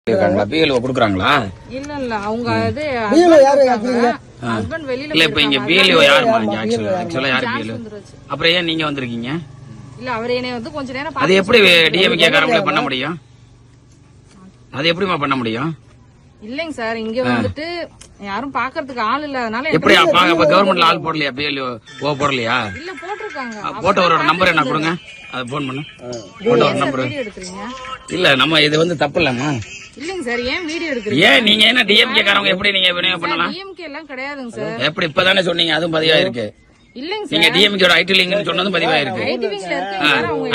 BLO குடுக்குறாங்களா? இல்ல இல்ல அவங்க அது ஹஸ்பண்ட் வெளியில இல்ல. இப்ப இங்க பிஎல்ஓ யாருமா? இங்க ஆக்சுவலா யாரு பிஎல்ஓ? அப்புறம் ஏன் நீங்க வந்திருக்கீங்க? இல்ல அவர் என்னைய வந்து கொஞ்ச நேரம் அது எப்படி டிஎம்கே காரங்களே பண்ண முடியும்? அது எப்படிமா பண்ண முடியும்? இல்லைங்க சார், இங்க வந்துட்டு யாரும் பாக்குறதுக்கு ஆள் இல்ல, அதனால எப்படி கவர்மெண்ட்ல ஆள் போடலையா? பிஎல்ஓ போடலையா? இல்ல போட்டிருக்காங்க. போட்டவரோட நம்பர் என்ன கொடுங்க, அது போன் பண்ணு. போட்டவர் நம்பர் இல்ல, நம்ம இது வந்து தப்பு இல்லம்மா. இல்லைங்க சார், ஏன் வீடியோ எடுக்கிறீங்க? ஏன் நீங்க என்ன டிஎம்கே காரங்க எப்படி நீங்க விநியோகம் பண்ணலாம்? டிஎம்கே எல்லாம் கிடையாதுங்க சார். எப்படி இப்பதானே சொன்னீங்க, அதுவும் பதிவா இருக்கு. இல்லைங்க நீங்க டிஎம்கே ஐடி லிங்க் சொன்னதும் பதிவா இருக்கு.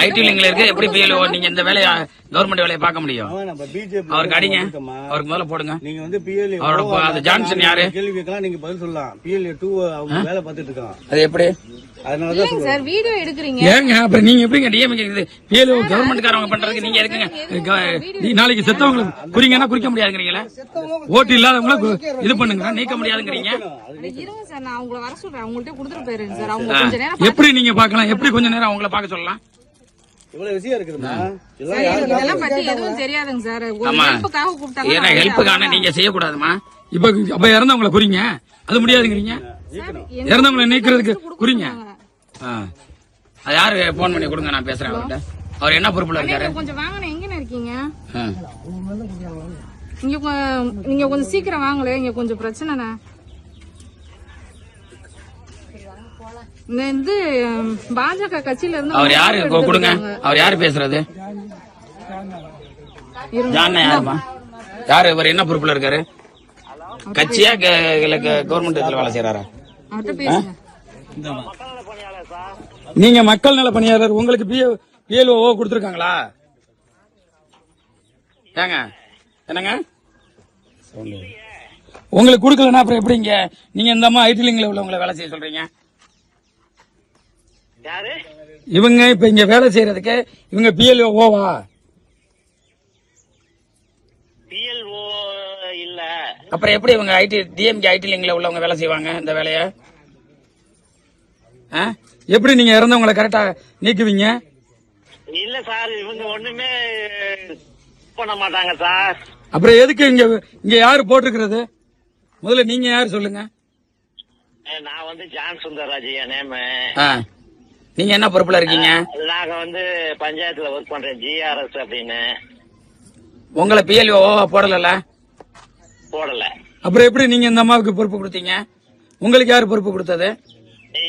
ஐடி லிங்க்ல இருக்கு. எப்படி பிஎல்ஓ நீங்க இந்த வேலையை கவர்மெண்ட் வேலையை பார்க்க முடியும்? அவருக்கு அடிங்க, அவருக்கு முதல்ல போடுங்க. நீங்க வந்து பிஎல்ஓ அவரோட அது ஜான்சன் யாரு? கேள்வி கேட்கலாம், நீங்க பதில் சொல்லலாம். பிஎல்ஓ 2 அவங்க வேலை பார்த்துட்டு இருக்காங்க. அது எப்படி? அதனாலதான் சார் வீடியோ எடுக்கிறீங்க. ஏங்க அப்புறம் நீங்க எப்படிங்க டிஎம்கே பிஎல்ஓ கவர்மெண்ட் காரங்க பண்றதுக்கு நீங்க எதுக்குங்க நாளைக்கு செத்தவங்களுக்கு குறிங்கன்னா குறிக்க முடியாதுங்கிறீங்களா? ஓட்டு இல்லாதவங்கள இது பண்ணுங்க, நீக்க முடியாதுங்கிறீங்க. இருங்க சார், நான் அவங்கள வர சொல்றேன், அவங்கள்ட்ட கொடுத்துட்டு போயிருங்க சார். அவங்க கொஞ்ச நேரம் எப்படி நீங்க பாக்கலாம்? எப்படி கொஞ்ச நேரம் அவங்கள பார்க்க சொல்லலாம்? இவ்வளவு விஷயம் இருக்குதுமா, இதெல்லாம் பத்தி எதுவும் தெரியாதுங்க சார். ஹெல்ப்புக்காக கூப்பிட்டாங்க. ஏன்னா ஹெல்ப்புக்கான நீங்க செய்யக்கூடாதுமா. இப்ப இறந்தவங்களை குறிங்க, அது முடியாதுங்கிறீங்க. இறந்தவங்களை நீக்கிறதுக்கு குறிங்க. அது யாரு போன் பண்ணி கொடுங்க, நான் பேசுறேன் அவர்கிட்ட. அவர் என்ன பொறுப்புல இருக்காரு? கொஞ்சம் வாங்க, எங்க இருக்கீங்க? நீங்க கொஞ்சம் சீக்கிரம் வாங்கல, இங்க கொஞ்சம் பிரச்சனை. இந்த பாஜக கட்சியில இருந்து அவர் யாரு கொடுங்க, அவர் யாரு பேசுறது? யாருமா யாரு? இவர் என்ன பொறுப்புல இருக்காரு? கட்சியா கவர்மெண்ட் இதுல வேலை செய்யறாரா? நீங்க மக்கள் நல பணியாளர், உங்களுக்கு பிஎல்ஓ கொடுத்திருக்காங்களா? ஏங்க என்னங்க உங்களுக்கு கொடுக்கலன்னா அப்புறம் எப்படிங்க நீங்க இந்த அம்மா ஐடி லிங்க்ல உள்ளவங்களை வேலை செய்ய சொல்றீங்க? இவங்க இப்ப இங்க வேலை செய்யறதுக்கு இவங்க பிஎல்ஓவா? பிஎல்ஓ இல்ல. அப்புறம் எப்படி இவங்க டிஎம்கே ஐடி லிங்க்ல உள்ளவங்க வேலை செய்வாங்க இந்த வேலைய? எப்படி நீங்க இறந்தவங்களை கரெக்டா நீக்குவீங்க? இல்ல சார், இவங்க ஒண்ணுமே பண்ண மாட்டாங்க சார். அப்புறம் எதுக்கு இங்க யாரு போட்டிருக்கிறது? முதல்ல நீங்க யாரு சொல்லுங்க. நான் வந்து ஜான் சுந்தரராஜ் என் நேம். நீங்க என்ன பொறுப்புல இருக்கீங்க? நாங்க வந்து பஞ்சாயத்துல ஒர்க் பண்றேன், ஜிஆர்எஸ் அப்படின்னு. உங்களை பிஎல்ஓ போடல? போடல. அப்புறம் எப்படி நீங்க இந்த அம்மாவுக்கு பொறுப்பு கொடுத்தீங்க? உங்களுக்கு யாரு பொறுப்பு கொடுத்தது?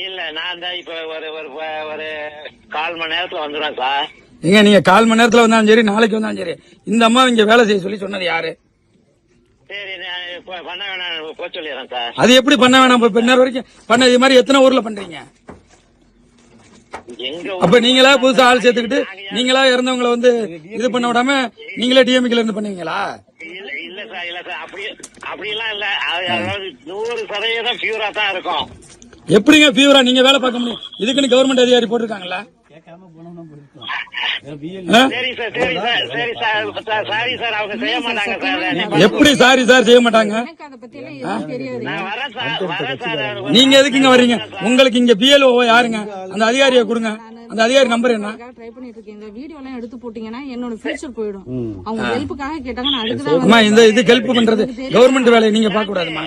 இல்ல, நான் தான் இப்ப ஒரு 1/4 மணி நேரத்துல வந்துடுவேன் சார். நீங்க 1/4 மணி நேரத்துல வந்தாலும் சரி, நாளைக்கு வந்தாலும் சரி, இந்த அம்மா இங்க வேலை செய்ய சொல்லி சொன்னது யாரு? சரி, நான் பண்ண வேணாம் போய் சொல்லிடுறேன் சார். அது எப்படி பண்ண வேணாம்? இப்ப இன்னொரு வரைக்கும் பண்ண இது மாதிரி எத்தனை ஊர்ல பண்றீங்க? அப்ப நீங்களா புதுசா ஆள் சேர்த்துக்கிட்டு நீங்களா இறந்தவங்களை வந்து இது பண்ண விடாம நீங்களே டிஎம்கேல இருந்து பண்ணுவீங்களா? இல்ல சார், இல்ல சார், அப்படியெல்லாம் இல்ல. 100% பியூரா தான் இருக்கும். எப்படிங்க பியூரா நீங்க வேலை பார்க்க முடியும்? இதுக்குன்னு கவர்மெண்ட் அதிகாரி போட்டிருக்காங்களா? சரி சார், சரி சார், சரி சார், சாரி சார், அவங்க செய்ய மாட்டாங்க சார். எப்படி சாரி சார் செய்ய மாட்டாங்க? நான் வரேன் சார், வரேன் சார். நீங்க எதுக்குங்க வர்றீங்க? உங்களுக்கு இங்க பிஎல்ஓ யாருங்க? அந்த அதிகாரியை கொடுங்க. அந்த அதிகாரி நம்பர் என்ன? ட்ரை பண்ணிட்டு இருக்கேன். இந்த வீடியோ எல்லாம் எடுத்து போட்டீங்கன்னா என்னோட ஃபியூச்சர் போயிடும். அவங்க ஹெல்ப்புக்காக கேட்டாங்க, நான் அதுக்கு தான். இந்த இது ஹெல்ப் பண்றது கவர்மெண்ட் வேலையை நீங்க பார்க்க கூடாதுமா.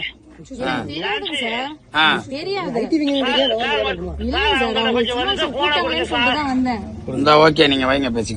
தெரியாதுங்க சார், தெரியாது. இல்ல சார், அவங்க சும்மா கூட்டம் சொல்லிட்டு தான் வந்தேன். ஓகே, நீங்க வைங்க பேசி.